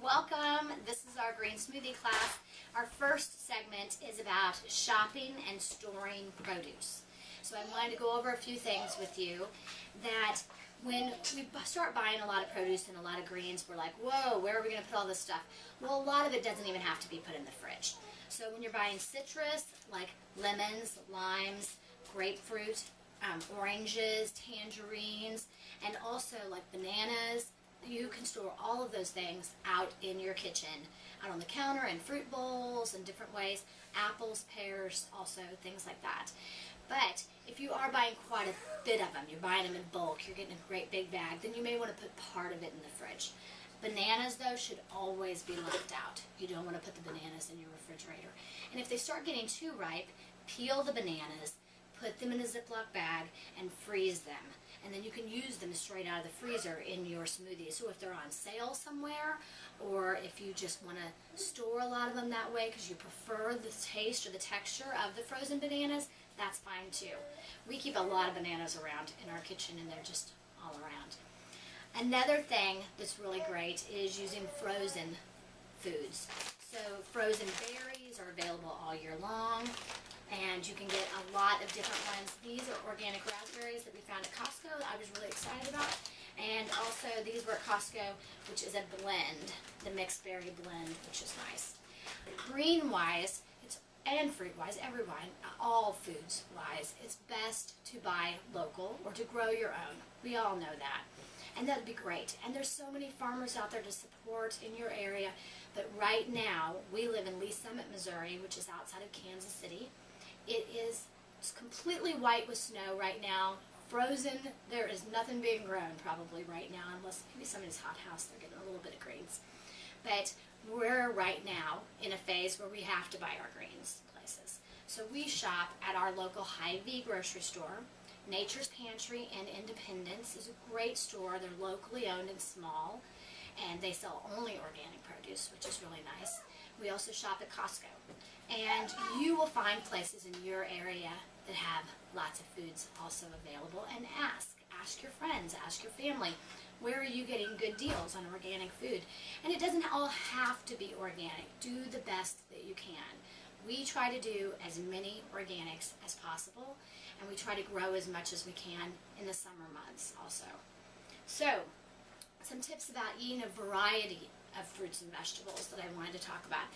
welcome. This is our green smoothie class. Our first segment is about shopping and storing produce. So I wanted to go over a few things with you that when we start buying a lot of produce and a lot of greens, we're like, whoa, where are we going to put all this stuff? Well, a lot of it doesn't even have to be put in the fridge. So when you're buying citrus, like lemons, limes, grapefruit, oranges, tangerines, and also like bananas, you can store all of those things out in your kitchen, out on the counter, in fruit bowls, in different ways. Apples, pears, also things like that. But if you are buying quite a bit of them, you're buying them in bulk, you're getting a great big bag, then you may want to put part of it in the fridge. Bananas, though, should always be left out. You don't want to put the bananas in your refrigerator. And if they start getting too ripe, peel the bananas, put them in a Ziploc bag, and freeze them. And then you can use them straight out of the freezer in your smoothie. So if they're on sale somewhere, or if you just want to store a lot of them that way because you prefer the taste or the texture of the frozen bananas, that's fine too. We keep a lot of bananas around in our kitchen, and they're just all around. Another thing that's really great is using frozen foods. So frozen berries are available all year long, and you can get a lot of different ones. These are organic raspberries that we found at Costco that I was really excited about. And also these were at Costco, which is a blend, the mixed berry blend, which is nice. Green-wise, and fruit-wise, all foods-wise, it's best to buy local or to grow your own. We all know that. And that'd be great. And there's so many farmers out there to support in your area. But right now, we live in Lee Summit, Missouri, which is outside of Kansas City. It's completely white with snow right now. Frozen. There is nothing being grown probably right now, unless maybe somebody's hot house, they're getting a little bit of greens. But we're right now in a phase where we have to buy our greens places. So we shop at our local Hy-Vee grocery store. Nature's Pantry and Independence is a great store. They're locally owned and small, and they sell only organic produce, which is really nice. We also shop at Costco. And you will find places in your area that have lots of foods also available, and ask your friends, ask your family, where are you getting good deals on organic food? And it doesn't all have to be organic. Do the best that you can. We try to do as many organics as possible, and we try to grow as much as we can in the summer months also. So, some tips about eating a variety of fruits and vegetables that I wanted to talk about.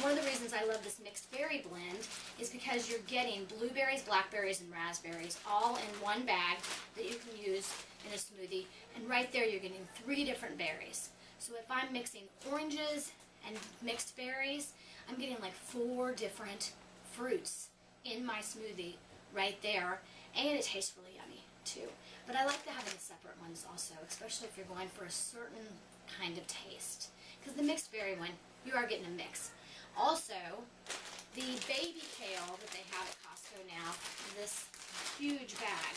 One of the reasons I love this mixed berry blend is because you're getting blueberries, blackberries, and raspberries all in one bag that you can use in a smoothie, and right there you're getting 3 different berries. So if I'm mixing oranges and mixed berries, I'm getting like 4 different fruits in my smoothie right there, and it tastes really yummy too. But I like to have the separate ones also, especially if you're going for a certain kind of taste. Because the mixed berry one, you are getting a mix. Also, the baby kale that they have at Costco now, this huge bag,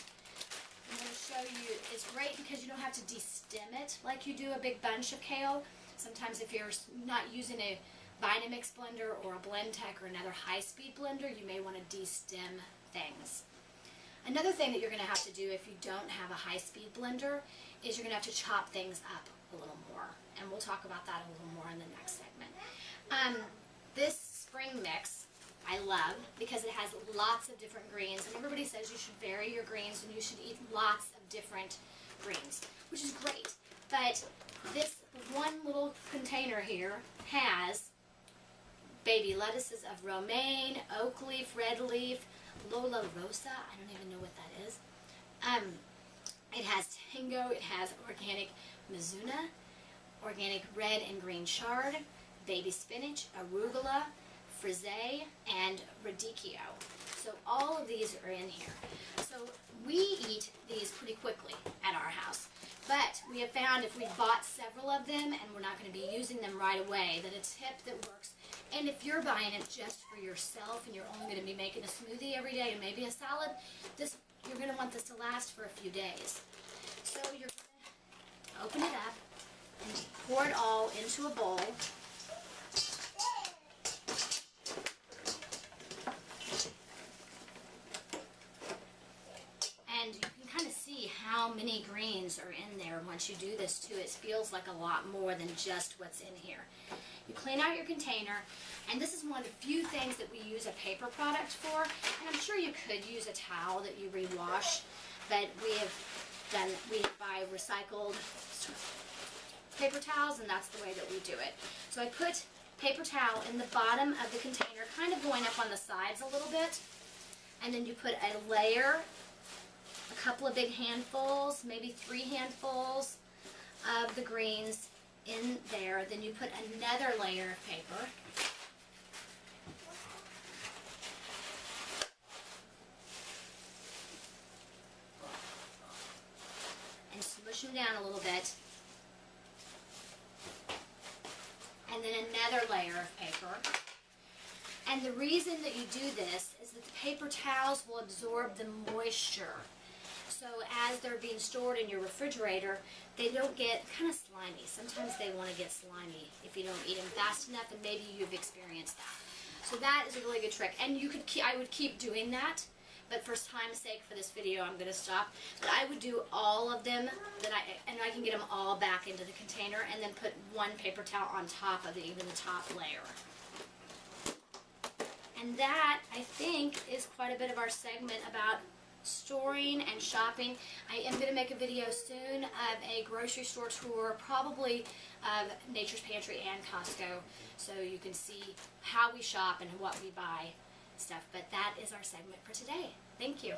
I'm going to show you, it's great because you don't have to de-stem it like you do a big bunch of kale. Sometimes if you're not using a Vitamix blender or a Blendtec or another high-speed blender, you may want to de-stem things. Another thing that you're going to have to do if you don't have a high-speed blender is you're going to have to chop things up a little more. And we'll talk about that a little more in the next segment. This spring mix I love because it has lots of different greens, and everybody says you should vary your greens and you should eat lots of different greens, which is great. But this one little container here has baby lettuces of romaine, oak leaf, red leaf, Lola Rosa, I don't even know what that is. It has tango, it has organic mizuna, organic red and green chard, baby spinach, arugula, frisee, and radicchio. So all of these are in here. So we eat these pretty quickly at our house. But we have found if we bought several of them and we're not going to be using them right away, that a tip that works. And if you're buying it just for yourself and you're only going to be making a smoothie every day and maybe a salad, you're going to want this to last for a few days. So you're going to open it up and pour it all into a bowl. And you can kind of see how how many greens are in there once you do this too. It feels like a lot more than just what's in here. You clean out your container, and this is one of the few things that we use a paper product for, and I'm sure you could use a towel that you rewash, but we buy recycled paper towels, and that's the way that we do it. So I put paper towel in the bottom of the container, kind of going up on the sides a little bit, and then you put a layer, a couple of big handfuls, maybe 3 handfuls of the greens in there. Then you put another layer of paper. And smush them down a little bit. And then another layer of paper. And the reason that you do this is that the paper towels will absorb the moisture. So as they're being stored in your refrigerator, they don't get kind of slimy. Sometimes they want to get slimy if you don't eat them fast enough, and maybe you've experienced that. So that is a really good trick. And you could I would keep doing that, but for time's sake for this video, I'm going to stop. But I would do all of them, and I can get them all back into the container, and then put one paper towel on top of even the top layer. And that, I think, is quite a bit of our segment about storing and shopping. I am going to make a video soon of a grocery store tour, probably of Nature's Pantry and Costco, so you can see how we shop and what we buy stuff. But that is our segment for today. Thank you.